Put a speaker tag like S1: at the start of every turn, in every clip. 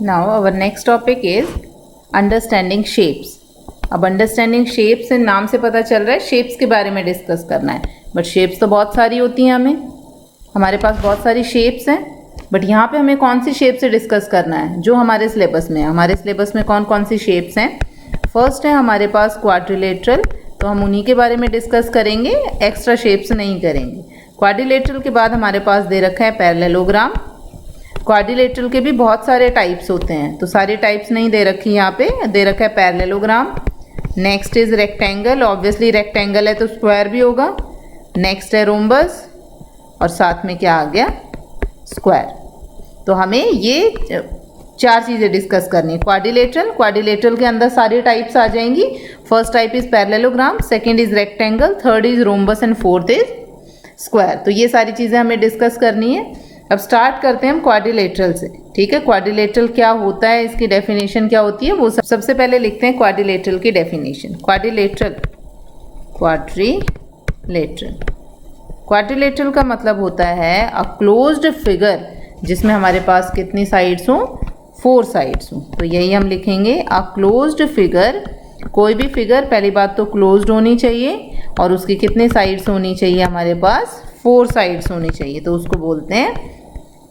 S1: Now our next topic is understanding shapes. अब understanding shapes नाम से पता चल रहा है शेप्स के बारे में डिस्कस करना है, बट शेप्स तो बहुत सारी होती हैं, हमारे पास बहुत सारी शेप्स हैं, बट यहाँ पे हमें कौन सी शेप से डिस्कस करना है जो हमारे सिलेबस में है। हमारे सिलेबस में कौन कौन सी शेप्स हैं? फर्स्ट है हमारे पास क्वाड्रिलेटरल, तो हम उन्हीं के बारे में डिस्कस करेंगे, एक्स्ट्रा शेप्स नहीं करेंगे। क्वाड्रिलेटरल के बाद हमारे पास दे रखा है पैरेललोग्राम। क्वाड्रिलेटरल के भी बहुत सारे टाइप्स होते हैं, तो सारे टाइप्स नहीं दे रखी यहाँ पे, दे रखा है parallelogram. Next is rectangle, obviously rectangle है तो स्क्वायर भी होगा। नेक्स्ट है रोम्बस और साथ में क्या आ गया? स्क्वायर। तो हमें ये चार चीज़ें डिस्कस करनी है। क्वाड्रिलेटरल के अंदर सारी टाइप्स आ जाएंगी। First type is parallelogram, second is rectangle, third is rhombus and fourth is square. तो ये सारी चीज़ें हमें डिस्कस करनी है। अब स्टार्ट करते हैं हम क्वाड्रिलेटरल से, ठीक है। क्वाड्रिलेटरल क्या होता है, इसकी डेफिनेशन क्या होती है, वो सबसे पहले लिखते हैं क्वाड्रिलेटरल की डेफिनेशन। क्वाड्रिलेटरल का मतलब होता है अ क्लोज्ड फिगर जिसमें हमारे पास कितनी साइड्स हों? 4 साइड्स हों। तो यही हम लिखेंगे, अ क्लोज्ड फिगर। कोई भी फिगर पहली बात तो क्लोज्ड होनी चाहिए और उसकी कितनी साइड्स होनी चाहिए? हमारे पास 4 साइड्स होनी चाहिए, तो उसको बोलते हैं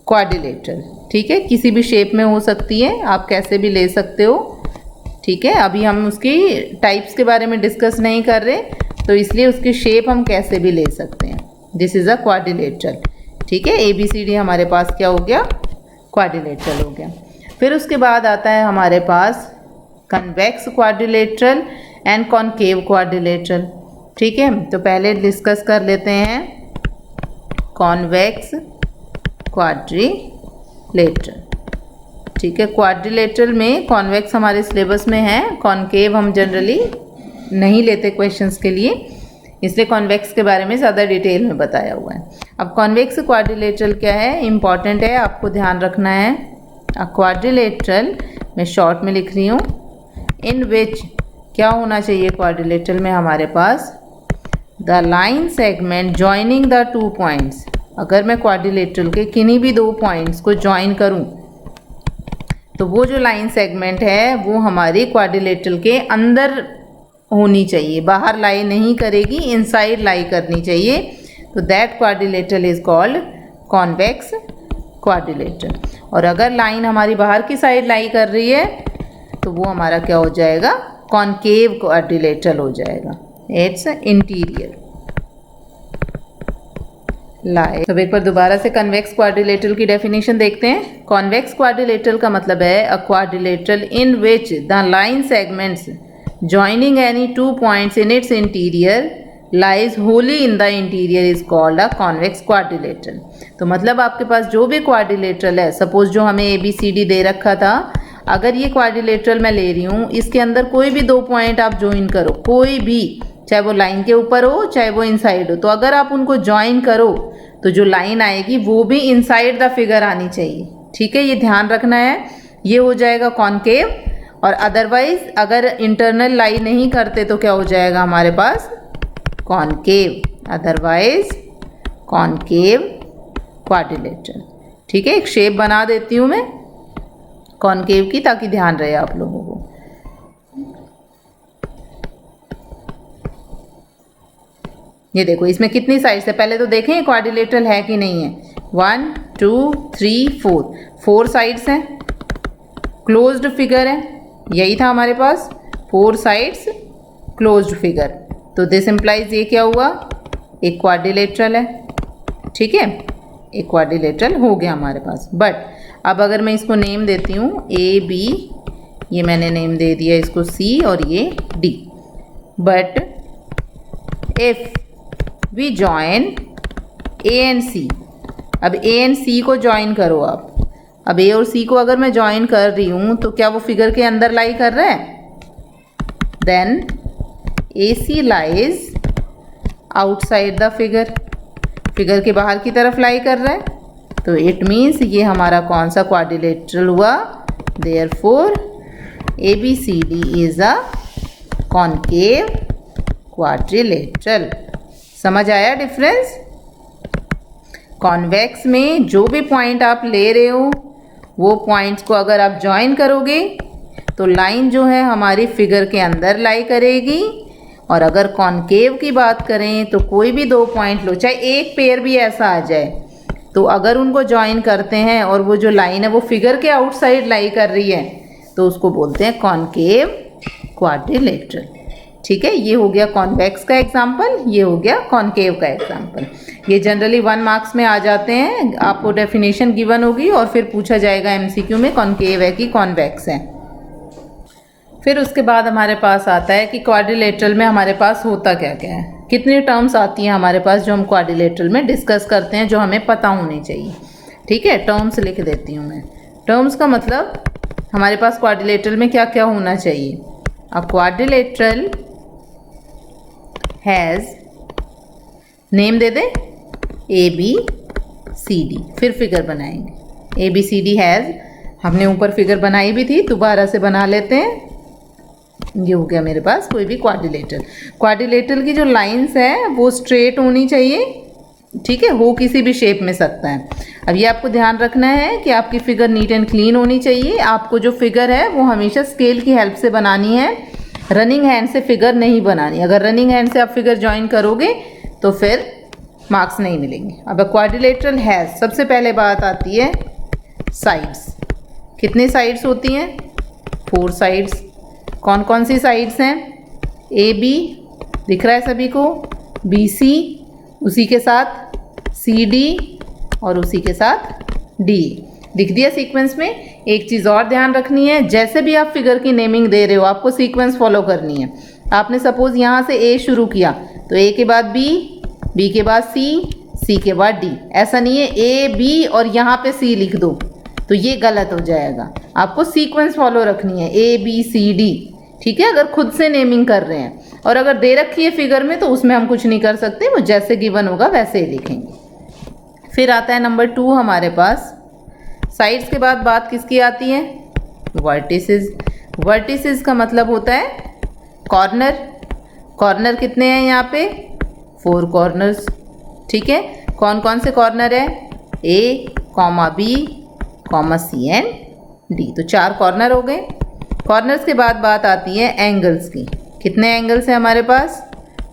S1: क्वाड्रिलेटरल, ठीक है। किसी भी शेप में हो सकती है, आप कैसे भी ले सकते हो, ठीक है। अभी हम उसकी टाइप्स के बारे में डिस्कस नहीं कर रहे, तो इसलिए उसकी शेप हम कैसे भी ले सकते हैं। दिस इज़ अ क्वाड्रिलेटरल, ठीक है। ABCD हमारे पास क्या हो गया? क्वाड्रिलेटरल हो गया। फिर उसके बाद आता है हमारे पास convex quadrilateral and concave quadrilateral, ठीक है। तो पहले डिस्कस कर लेते हैं कॉन्वेक्स क्वाड्रिलेटरल, ठीक है। क्वाड्रिलेटरल में कॉन्वेक्स हमारे सिलेबस में है, कॉनकेव हम जनरली नहीं लेते क्वेश्चंस के लिए, इसलिए कॉन्वेक्स के बारे में ज़्यादा डिटेल में बताया हुआ है। अब कॉन्वेक्स क्वाड्रिलेटरल क्या है, इम्पॉर्टेंट है, आपको ध्यान रखना है। क्वाड्रिलेटरल मैं शॉर्ट में लिख रही हूँ, इन विच क्या होना चाहिए क्वाड्रिलेटरल में हमारे पास? The line segment joining the 2 points. अगर मैं क्वाड्रिलेटरल के किन्हीं भी 2 पॉइंट्स को जॉइन करूं, तो वो जो लाइन सेगमेंट है वो हमारी क्वाड्रिलेटरल के अंदर होनी चाहिए, बाहर लाई नहीं करेगी, इनसाइड लाई करनी चाहिए। तो that quadrilateral is called convex quadrilateral. और अगर लाइन हमारी बाहर की साइड लाई कर रही है तो वो हमारा क्या हो जाएगा? कॉनकेव क्वाड्रिलेटरल हो जाएगा। इट्स इंटीरियर लाई। तो एक बार दोबारा से कन्वेक्स क्वाड्रिलेटरल की डेफिनेशन देखते हैं। कॉन्वेक्स क्वाड्रिलेटरल का मतलब है अ quadrilateral in which the line segments joining any 2 points in its interior lies wholly in the interior is called a convex quadrilateral। तो मतलब आपके पास जो भी क्वाड्रिलेटरल है, सपोज जो हमें ABCD दे रखा था, अगर ये क्वाड्रिलेटरल मैं ले रही हूँ, इसके अंदर कोई भी 2 पॉइंट आप ज्वाइन करो, कोई भी, चाहे वो लाइन के ऊपर हो चाहे वो इनसाइड हो, तो अगर आप उनको ज्वाइन करो तो जो लाइन आएगी वो भी इनसाइड द फिगर आनी चाहिए, ठीक है। ये ध्यान रखना है, ये हो जाएगा कॉनकेव। और अदरवाइज अगर इंटरनल लाई नहीं करते तो क्या हो जाएगा हमारे पास? कॉनकेव, अदरवाइज कॉनकेव क्वाड्रिलेटरल, ठीक है। एक शेप बना देती हूँ मैं कॉनकेव की, ताकि ध्यान रहे आप लोगों को। ये देखो इसमें कितनी साइड्स है, पहले तो देखें क्वाड्रिलेटरल है कि नहीं है। 1 2 3 4 साइड्स हैं, क्लोज्ड फिगर है, यही था हमारे पास, 4 साइड्स क्लोज्ड फिगर। तो दिस इम्प्लाइज ये क्या हुआ? एक क्वाड्रिलेटरल है, ठीक है, एक क्वाड्रिलेटरल हो गया हमारे पास। बट अब अगर मैं इसको नेम देती हूँ AB, ये मैंने नेम दे दिया इसको C और ये D। But if we join A and C, अब A एंड C को जॉइन करो आप। अब A और C को अगर मैं जॉइन कर रही हूँ तो क्या वो फिगर के अंदर लाई कर रहा है? Then AC lies outside the figure, figure के बाहर की तरफ लाई कर रहा है। तो इट मीन्स ये हमारा कौन सा क्वाड्रिलेटरल हुआ? Therefore ABCD is a concave quadrilateral. समझ आया डिफरेंस? कॉन्वेक्स में जो भी पॉइंट आप ले रहे हो वो पॉइंट्स को अगर आप ज्वाइन करोगे तो लाइन जो है हमारी फिगर के अंदर लाई करेगी। और अगर कॉनकेव की बात करें तो कोई भी दो पॉइंट लो, चाहे एक पेयर भी ऐसा आ जाए, तो अगर उनको ज्वाइन करते हैं और वो जो लाइन है वो फिगर के आउटसाइड लाई कर रही है तो उसको बोलते हैं कॉनकेव क्वाड्रिलेटरल। ठीक है, ये हो गया कॉन्वेक्स का एग्जाम्पल, ये हो गया कॉनकेव का एग्जाम्पल। ये जनरली 1 मार्क्स में आ जाते हैं, आपको डेफिनेशन गिवन होगी और फिर पूछा जाएगा एमसीक्यू में कॉनकेव है कि कॉन्वेक्स है। फिर उसके बाद हमारे पास आता है कि क्वाड्रिलेटरल में हमारे पास होता क्या क्या है, कितनी टर्म्स आती हैं हमारे पास जो हम क्वाड्रिलेटरल में डिस्कस करते हैं, जो हमें पता होनी चाहिए। ठीक है, टर्म्स लिख देती हूँ मैं। टर्म्स का मतलब हमारे पास क्वाड्रिलेटरल में क्या क्या होना चाहिए। अब quadrilateral has, name they they ABCD, फिर फिगर बनाएंगे। ABCD हैज़, हमने ऊपर फिगर बनाई भी थी, दोबारा से बना लेते हैं। ये हो गया मेरे पास कोई भी क्वाड्रिलेटरल। क्वाड्रिलेटरल की जो लाइंस है वो स्ट्रेट होनी चाहिए। ठीक है, हो किसी भी शेप में सकता है। अब ये आपको ध्यान रखना है कि आपकी फिगर नीट एंड क्लीन होनी चाहिए। आपको जो फिगर है वो हमेशा स्केल की हेल्प से बनानी है, रनिंग हैंड से फिगर नहीं बनानी। अगर रनिंग हैंड से आप फिगर ज्वाइन करोगे तो फिर मार्क्स नहीं मिलेंगे। अब क्वाड्रिलेटरल हैज़, सबसे पहले बात आती है साइड्स। कितनी साइड्स होती हैं? 4 साइड्स। कौन कौन सी साइड्स हैं? AB दिख रहा है सभी को, BC, उसी के साथ CD और उसी के साथ D दिख दिया सीक्वेंस में। एक चीज़ और ध्यान रखनी है, जैसे भी आप फिगर की नेमिंग दे रहे हो आपको सीक्वेंस फॉलो करनी है। आपने सपोज यहाँ से A शुरू किया तो A के बाद B, B के बाद C, C के बाद D। ऐसा नहीं है A B और यहाँ पे C लिख दो तो ये गलत हो जाएगा। आपको सीक्वेंस फॉलो रखनी है, ABCD। ठीक है, अगर खुद से नेमिंग कर रहे हैं। और अगर दे रखी है फिगर में तो उसमें हम कुछ नहीं कर सकते, वो जैसे गिवन होगा वैसे ही लिखेंगे। फिर आता है नंबर 2 हमारे पास। साइड्स के बाद बात किसकी आती है? वर्टिसेस। वर्टिसेस का मतलब होता है कॉर्नर। कॉर्नर कितने हैं यहाँ पे? 4 कॉर्नर्स। ठीक है, कौन कौन से कॉर्नर है? A, B, C and D। तो 4 कॉर्नर हो गए। कॉर्नर्स के बाद बात आती है एंगल्स की। कितने एंगल्स हैं हमारे पास?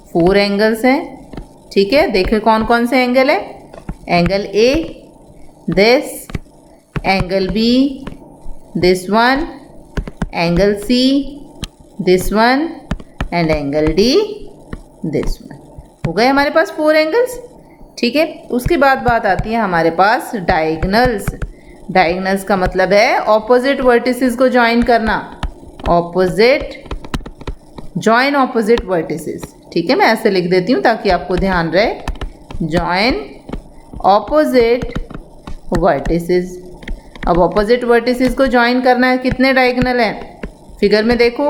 S1: 4 एंगल्स हैं। ठीक है, देखिए कौन कौन से एंगल है। Angle A, this, angle B, this one, angle C, this one and angle D, this one. हो गए हमारे पास 4 एंगल्स। ठीक है, उसके बाद बात आती है हमारे पास डायगनल्स। डायगनल्स का मतलब है ऑपोजिट वर्टिसेस को ज्वाइन करना। Opposite, join opposite vertices. ठीक है, मैं ऐसे लिख देती हूँ ताकि आपको ध्यान रहे। Join opposite vertices. अब ऑपोजिट वर्टिसेस को ज्वाइन करना है, कितने डायगनल हैं? फिगर में देखो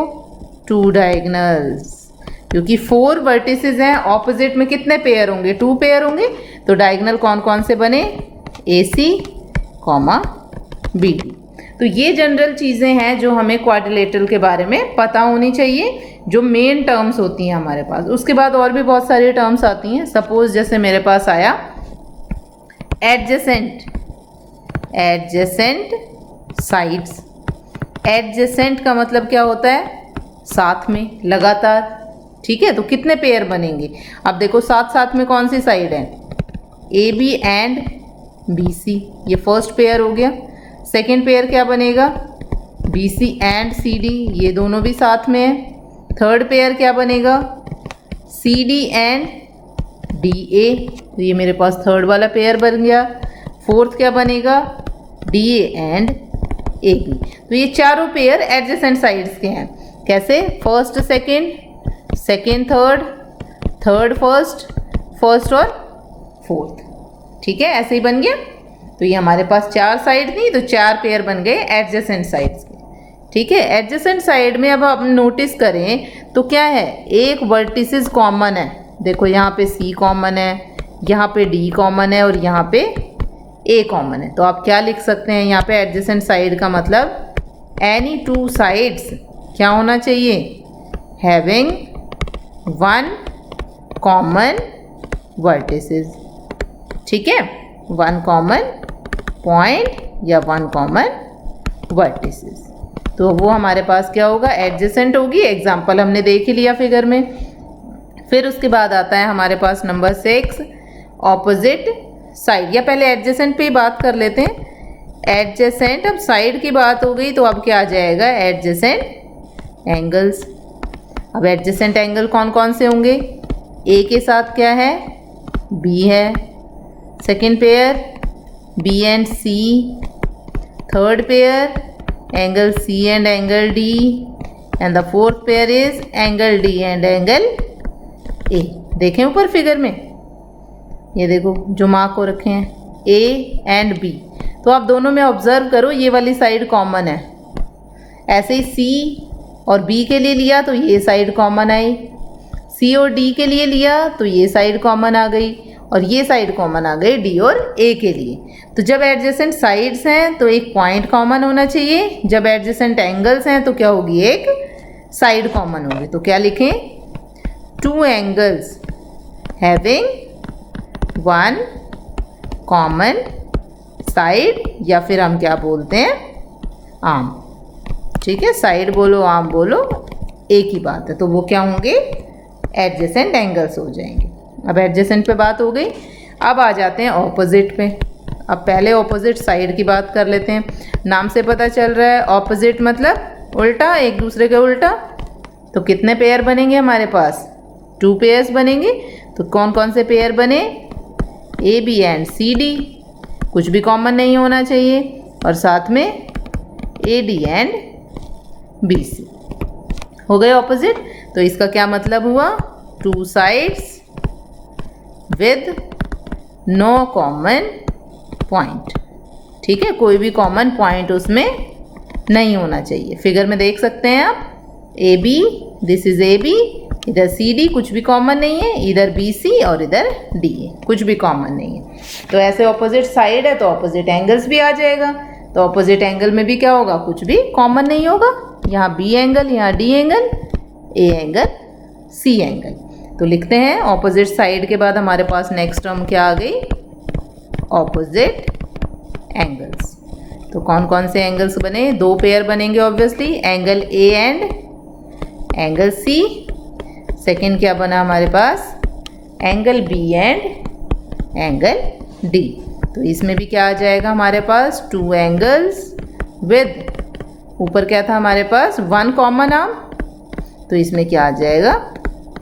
S1: 2 डायगनल्स, क्योंकि 4 वर्टिसेस हैं। ऑपोजिट में कितने पेयर होंगे? 2 पेयर होंगे। तो डायगनल कौन कौन से बने? AC, BD। तो ये जनरल चीज़ें हैं जो हमें क्वाड्रिलेटरल के बारे में पता होनी चाहिए, जो मेन टर्म्स होती हैं हमारे पास। उसके बाद और भी बहुत सारी टर्म्स आती हैं। सपोज जैसे मेरे पास आया एडजेसेंट। Adjacent sides. एडजेसेंट का मतलब क्या होता है? साथ में, लगातार। ठीक है, तो कितने पेयर बनेंगे? अब देखो साथ साथ में कौन सी साइड है? AB एंड BC, ये फर्स्ट पेयर हो गया। सेकेंड पेयर क्या बनेगा? BC एंड CD, ये दोनों भी साथ में है। थर्ड पेयर क्या बनेगा? CD एंड DA, तो ये मेरे पास थर्ड वाला पेयर बन गया। फोर्थ क्या बनेगा? DA and AB। तो ये चारों पेयर एडजेसेंट साइड्स के हैं। कैसे? First second, second third, third first, first और फोर्थ। ठीक है, ऐसे ही बन गया। तो ये हमारे पास 4 साइड थी, तो 4 पेयर बन गए एडजेसेंट साइड्स के। ठीक है, एडजेसेंट साइड में अब आप नोटिस करें तो क्या है? एक वर्टिसेस कॉमन है। देखो यहाँ पे C कॉमन है, यहाँ पे D कॉमन है और यहाँ पे A कॉमन है। तो आप क्या लिख सकते हैं यहाँ पे? एडजेसेंट साइड का मतलब एनी 2 साइड्स क्या होना चाहिए? Having 1 common vertices. ठीक है, 1 कॉमन पॉइंट या 1 कॉमन वर्टिसेस। तो वो हमारे पास क्या होगा, एडजेसेंट होगी। एग्जाम्पल हमने देख ही लिया फिगर में। फिर उसके बाद आता है हमारे पास नंबर 6, ऑपोजिट साइड। या पहले एडजेसेंट पे ही बात कर लेते हैं। एडजेसेंट, अब साइड की बात हो गई तो अब क्या आ जाएगा, एडजेसेंट एंगल्स। अब एडजेसेंट एंगल कौन कौन से होंगे, ए के साथ क्या है, बी है। Second pair B and C. Third pair angle C and angle D. And the fourth pair is angle D and angle A. देखें ऊपर फिगर में, ये देखो जो मार्क हो रखे हैं, ए एंड बी। तो आप दोनों में ऑब्जर्व करो, ये वाली साइड कॉमन है। ऐसे ही सी और बी के लिए लिया तो ये साइड कॉमन आई, सी और डी के लिए लिया तो ये साइड कॉमन आ गई, और ये साइड कॉमन आ गई डी और ए के लिए। तो जब एडजेसेंट साइड्स हैं तो एक पॉइंट कॉमन होना चाहिए। जब एडजेसेंट एंगल्स हैं तो क्या होगी, एक साइड कॉमन होगी। तो क्या लिखें, 2 एंगल्स हैविंग 1 कॉमन साइड, या फिर हम क्या बोलते हैं, आर्म। ठीक है, साइड बोलो आर्म बोलो एक ही बात है। तो वो क्या होंगे, एडजेसेंट एंगल्स हो जाएंगे। अब एडजेसेंट पे बात हो गई, अब आ जाते हैं ऑपोजिट पे। अब पहले ऑपोजिट साइड की बात कर लेते हैं। नाम से पता चल रहा है ऑपोजिट मतलब उल्टा, एक दूसरे के उल्टा। तो कितने पेयर बनेंगे हमारे पास, 2 पेयर्स बनेंगे। तो कौन कौन से पेयर बने, A B and C D, कुछ भी कॉमन नहीं होना चाहिए, और साथ में A D and B C. हो गए ऑपोजिट। तो इसका क्या मतलब हुआ, 2 sides with no common point. ठीक है, कोई भी कॉमन पॉइंट उसमें नहीं होना चाहिए। फिगर में देख सकते हैं आप, A B, this is A B, इधर सी डी, कुछ भी कॉमन नहीं है, इधर बी सी और इधर डी है, कुछ भी कॉमन नहीं है। तो ऐसे ऑपोजिट साइड है तो ऑपोजिट एंगल्स भी आ जाएगा। तो ऑपोजिट एंगल में भी क्या होगा, कुछ भी कॉमन नहीं होगा। यहाँ बी एंगल, यहाँ D angle, A angle, C angle. तो लिखते हैं ऑपोजिट साइड के बाद हमारे पास नेक्स्ट टर्म क्या आ गई, ऑपोजिट एंगल्स। तो कौन कौन से एंगल्स बने, 2 पेयर बनेंगे obviously, angle A and angle C. Second क्या बना हमारे पास, angle B and angle D. तो इसमें भी क्या आ जाएगा हमारे पास, 2 एंगल्स विद, ऊपर क्या था हमारे पास, 1 कॉमन आर्म। तो इसमें क्या आ जाएगा,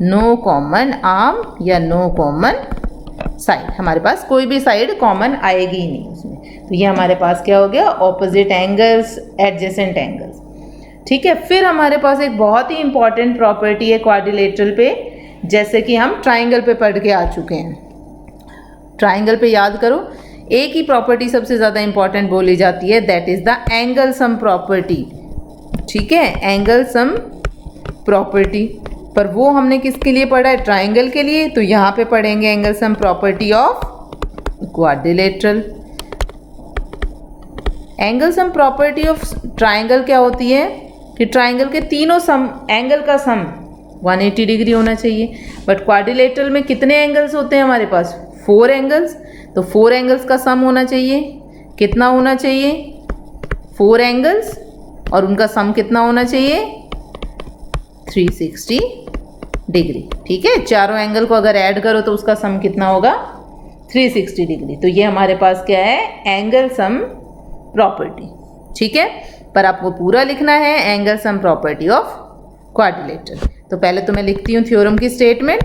S1: नो कॉमन आर्म या नो कॉमन साइड। हमारे पास कोई भी साइड कॉमन आएगी ही नहीं उसमें। तो ये हमारे पास क्या हो गया, ऑपोजिट एंगल्स, एडजेसेंट एंगल्स। ठीक है, फिर हमारे पास एक बहुत ही इंपॉर्टेंट प्रॉपर्टी है क्वाड्रिलेटरल पे, जैसे कि हम ट्राइंगल पे पढ़ के आ चुके हैं। ट्राइंगल पे याद करो, एक ही प्रॉपर्टी सबसे ज़्यादा इंपॉर्टेंट बोली जाती है, that is the angle sum property. ठीक है, एंगल सम प्रॉपर्टी, पर वो हमने किसके लिए पढ़ा है, ट्राइंगल के लिए। तो यहाँ पे पढ़ेंगे angle sum property of quadrilateral. Angle sum property of triangle क्या होती है कि ट्राइंगल के तीनों सम, एंगल का सम 180 डिग्री होना चाहिए। बट क्वाड्रिलेटरल में कितने एंगल्स होते हैं हमारे पास, 4 एंगल्स। तो 4 एंगल्स का सम होना चाहिए, कितना होना चाहिए, 4 एंगल्स, और उनका सम कितना होना चाहिए, 360 डिग्री। ठीक है, चारों एंगल को अगर ऐड करो तो उसका सम कितना होगा, 360 डिग्री। तो ये हमारे पास क्या है, एंगल सम प्रॉपर्टी। ठीक है, पर आपको पूरा लिखना है, angle sum property of quadrilateral. तो पहले तो मैं लिखती हूँ थ्योरम की स्टेटमेंट।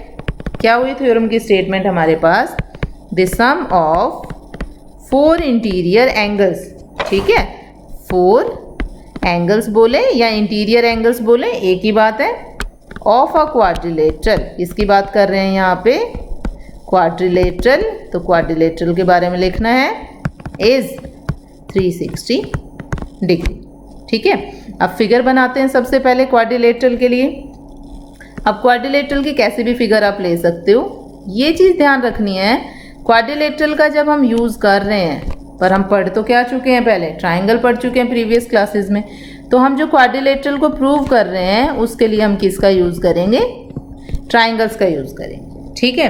S1: क्या हुई थ्योरम की स्टेटमेंट हमारे पास, the sum of 4 interior angles. ठीक है, 4 एंगल्स बोले या इंटीरियर एंगल्स बोले, एक ही बात है, ऑफ अ क्वाड्रिलेटरल। किसकी बात कर रहे हैं यहाँ पे, क्वाड्रिलेटरल। तो क्वाड्रिलेटरल के बारे में लिखना है, इज 360 डिग्री। ठीक है, अब फिगर बनाते हैं सबसे पहले क्वाड्रिलेटरल के लिए। अब क्वाड्रिलेटरल की कैसे भी फिगर आप ले सकते हो। ये चीज़ ध्यान रखनी है, क्वाड्रिलेटरल का जब हम यूज़ कर रहे हैं, पर हम पढ़ तो क्या चुके हैं, पहले ट्राइंगल पढ़ चुके हैं प्रीवियस क्लासेस में। तो हम जो क्वाड्रिलेटरल को प्रूव कर रहे हैं उसके लिए हम किसका यूज़ करेंगे, ट्राइंगल्स का यूज़ करेंगे। ठीक है,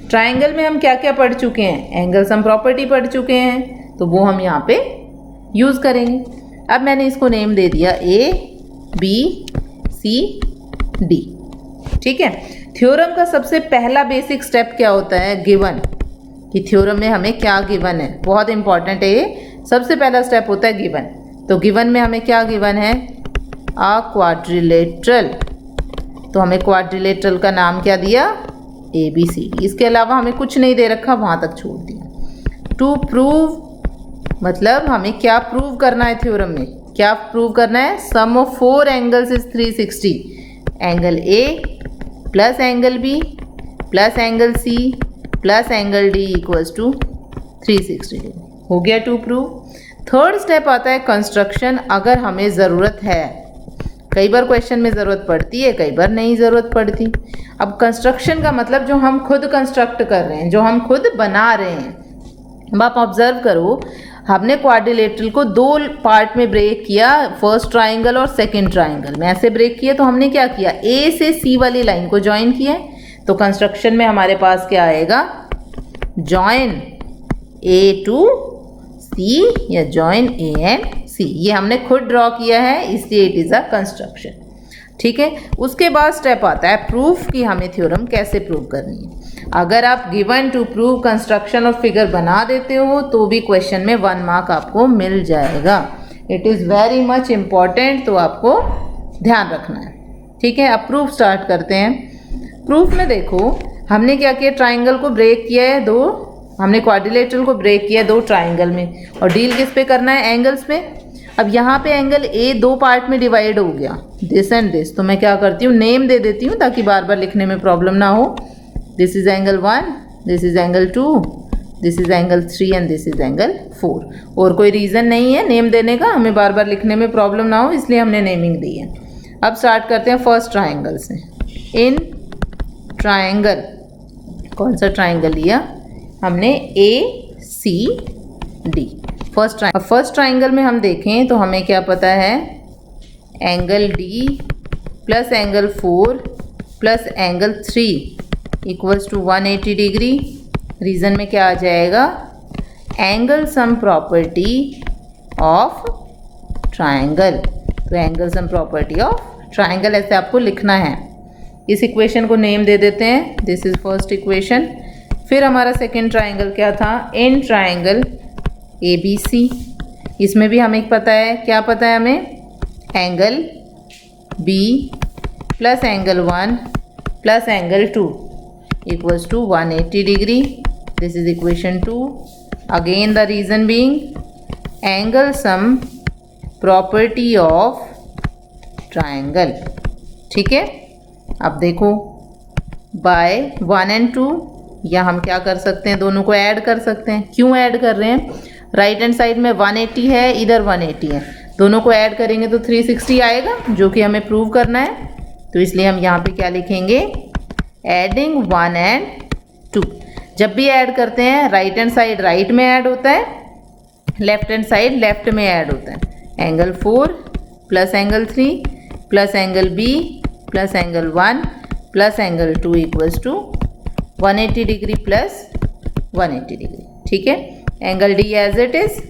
S1: ट्राइंगल में हम क्या क्या पढ़ चुके हैं, एंगल सम प्रॉपर्टी पढ़ चुके हैं, तो वो हम यहाँ पे यूज़ करेंगे। अब मैंने इसको नेम दे दिया A B C D। ठीक है, थ्योरम का सबसे पहला बेसिक स्टेप क्या होता है? गिवन, कि थ्योरम में हमें क्या गिवन है, बहुत इंपॉर्टेंट है ये। सबसे पहला स्टेप होता है गिवन। तो गिवन में हमें क्या गिवन है? अ क्वाड्रिलेटरल। तो हमें क्वाड्रिलेटरल का नाम क्या दिया? ABCD। इसके अलावा हमें कुछ नहीं दे रखा, वहाँ तक छोड़ दिया। टू प्रूव, मतलब हमें क्या प्रूव करना है थ्योरम में? क्या प्रूव करना है? Sum of 4 angles is 360। Angle A plus angle B plus angle C plus angle D equals to 360 degree. हो गया टू प्रूव। थर्ड स्टेप आता है कंस्ट्रक्शन, अगर हमें ज़रूरत है। कई बार क्वेश्चन में ज़रूरत पड़ती है, कई बार नहीं ज़रूरत पड़ती। अब कंस्ट्रक्शन का मतलब जो हम खुद कंस्ट्रक्ट कर रहे हैं, जो हम खुद बना रहे हैं। अब आप ऑब्जर्व करो, हमने क्वाड्रिलेटरल को 2 पार्ट में ब्रेक किया, फर्स्ट ट्राइंगल और सेकंड ट्राइंगल में ऐसे ब्रेक किया। तो हमने क्या किया? A से C वाली लाइन को ज्वाइन किया। तो कंस्ट्रक्शन में हमारे पास क्या आएगा? ज्वाइन A टू C या ज्वाइन A एंड C। ये हमने खुद ड्रॉ किया है, इसलिए इट इज़ अ कंस्ट्रक्शन। ठीक है, उसके बाद स्टेप आता है प्रूफ, कि हमें थ्योरम कैसे प्रूव करनी है। अगर आप गिवन टू प्रूव कंस्ट्रक्शन और फिगर बना देते हो तो भी क्वेश्चन में 1 मार्क आपको मिल जाएगा। It is very much important, तो आपको ध्यान रखना है। ठीक है, अब प्रूफ स्टार्ट करते हैं। प्रूफ में देखो, हमने क्या किया? ट्राइंगल को ब्रेक किया है 2, हमने क्वाड्रिलेटरल को ब्रेक किया 2 ट्राइंगल में, और डील किस पे करना है? एंगल्स पे। अब यहाँ पे एंगल A 2 पार्ट में डिवाइड हो गया, दिस एंड दिस। तो मैं क्या करती हूँ? नेम दे देती हूँ ताकि बार बार लिखने में प्रॉब्लम ना हो। This is angle 1, this is angle 2, this is angle 3 and this is angle 4। और कोई रीज़न नहीं है नेम देने का, हमें बार बार लिखने में प्रॉब्लम ना हो, इसलिए हमने नेमिंग दी है। अब स्टार्ट करते हैं फर्स्ट ट्राइंगल से। इन ट्राइंगल, कौन सा ट्राइंगल लिया हमने? ACD। फर्स्ट ट्राइंगल में हम देखें तो हमें क्या पता है? Angle D plus angle 4 plus angle 3 equals to 180 degree. Reason में क्या आ जाएगा? Angle sum property of triangle. तो angle sum property of triangle ऐसे आपको लिखना है। इस इक्वेशन को नेम दे देते हैं, दिस इज फर्स्ट इक्वेशन। फिर हमारा सेकेंड ट्राइंगल क्या था? In triangle ABC। इसमें भी हमें पता है, क्या पता है हमें? Angle B plus angle 1 plus angle 2 equals to 180 degree. This is equation 2। Again the reason being angle sum property of triangle. ठीक है, अब देखो बाय 1 एंड 2 या हम क्या कर सकते हैं? दोनों को ऐड कर सकते हैं। क्यों ऐड कर रहे हैं? राइट हैंड साइड में 180 है, इधर 180 है, दोनों को ऐड करेंगे तो 360 आएगा, जो कि हमें प्रूव करना है। तो इसलिए हम यहाँ पे क्या लिखेंगे? Adding 1 and 2। जब भी ऐड करते हैं राइट हैंड साइड राइट में ऐड होता है, लेफ्ट हैंड साइड लेफ्ट में ऐड होता है। Angle 4 plus angle 3 plus angle B plus angle 1 plus angle 2 equals to 180 degree plus 180 degree. ठीक है, angle D as it is,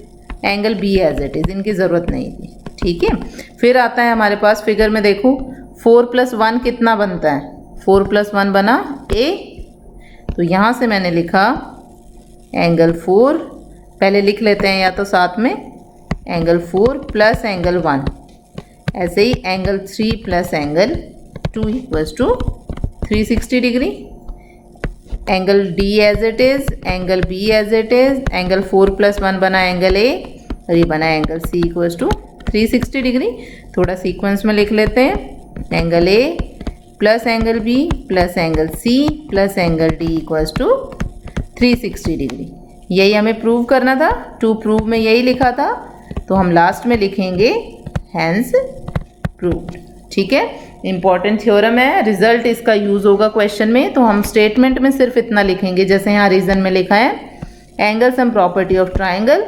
S1: angle B as it is, इनकी ज़रूरत नहीं थी। ठीक है, फिर आता है हमारे पास फिगर में देखो 4 + 1 कितना बनता है? 4 + 1 बना A। तो यहाँ से मैंने लिखा एंगल 4, पहले लिख लेते हैं या तो साथ में, एंगल 4 प्लस एंगल 1, ऐसे ही angle 3 plus angle 2 equals to 360 degree. Angle D as it is, angle B as it is, angle 4 + 1 बना एंगल A, और ये बना angle C equals to 360 degree. थोड़ा सीक्वेंस में लिख लेते हैं, angle A plus angle B plus angle C plus angle D equals to 360 degree. यही हमें प्रूव करना था, टू प्रूव में यही लिखा था, तो हम लास्ट में लिखेंगे हैंस प्रूव्ड। ठीक है, इंपॉर्टेंट थ्योरम है, रिजल्ट इसका यूज़ होगा क्वेश्चन में, तो हम स्टेटमेंट में सिर्फ इतना लिखेंगे, जैसे यहाँ रीजन में लिखा है angle sum property of triangle,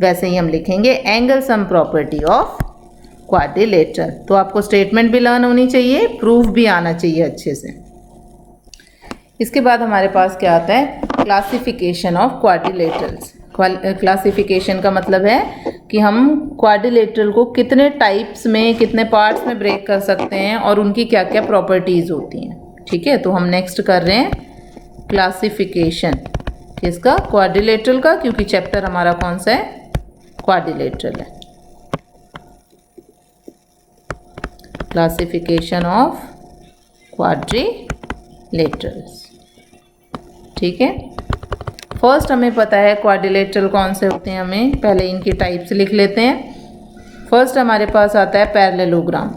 S1: वैसे ही हम लिखेंगे angle sum property of quadrilateral. तो आपको स्टेटमेंट भी लर्न होनी चाहिए, प्रूफ भी आना चाहिए अच्छे से। इसके बाद हमारे पास क्या आता है? Classification of quadrilaterals. क्लासिफिकेशन का मतलब है कि हम क्वाड्रिलेटरल को कितने टाइप्स में, कितने पार्ट्स में ब्रेक कर सकते हैं और उनकी क्या क्या प्रॉपर्टीज़ होती हैं। ठीक है, तो हम नेक्स्ट कर रहे हैं क्लासिफिकेशन किसका, क्वाड्रिलेटरल का, क्योंकि चैप्टर हमारा कौन सा है, क्वाड्रिलेटरल है। Classification of quadrilaterals. ठीक है, फर्स्ट हमें पता है क्वाड्रिलेटरल कौन से होते हैं, हमें पहले इनकी टाइप्स लिख लेते हैं। फर्स्ट हमारे पास आता है पैरेललोग्राम,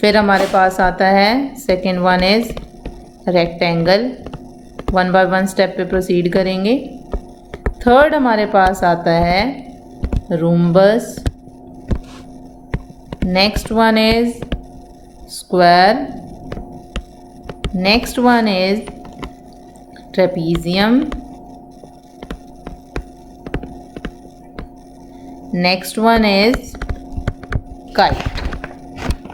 S1: फिर हमारे पास आता है second one is rectangle. One by one step पे प्रोसीड करेंगे। थर्ड हमारे पास आता है rhombus. Next one is square. Next one is trapezium. Next one is kite.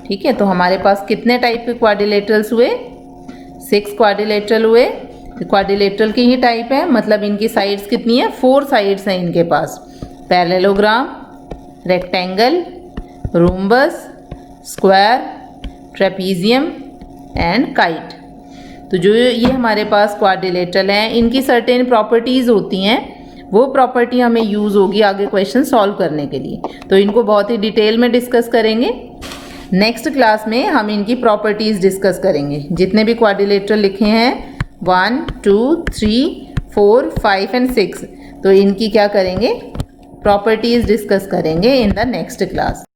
S1: ठीक है, तो हमारे पास कितने टाइप के क्वाड्रिलेटरल्स हुए, 6 क्वाड्रिलेटरल हुए। क्वाड्रिलेटरल की ही टाइप है, मतलब इनकी साइड्स कितनी है, 4 साइड्स हैं इनके पास, parallelogram, rectangle, rhombus, square, trapezium and kite. तो जो ये हमारे पास क्वाड्रिलेटरल हैं, इनकी सर्टेन प्रॉपर्टीज़ होती हैं, वो प्रॉपर्टी हमें यूज़ होगी आगे क्वेश्चन सॉल्व करने के लिए। तो इनको बहुत ही डिटेल में डिस्कस करेंगे। नेक्स्ट क्लास में हम इनकी प्रॉपर्टीज़ डिस्कस करेंगे। जितने भी क्वाड्रिलेटरल लिखे हैं 1, 2, 3, 4, 5 एंड 6, तो इनकी क्या करेंगे, प्रॉपर्टीज़ डिस्कस करेंगे इन द नेक्स्ट क्लास।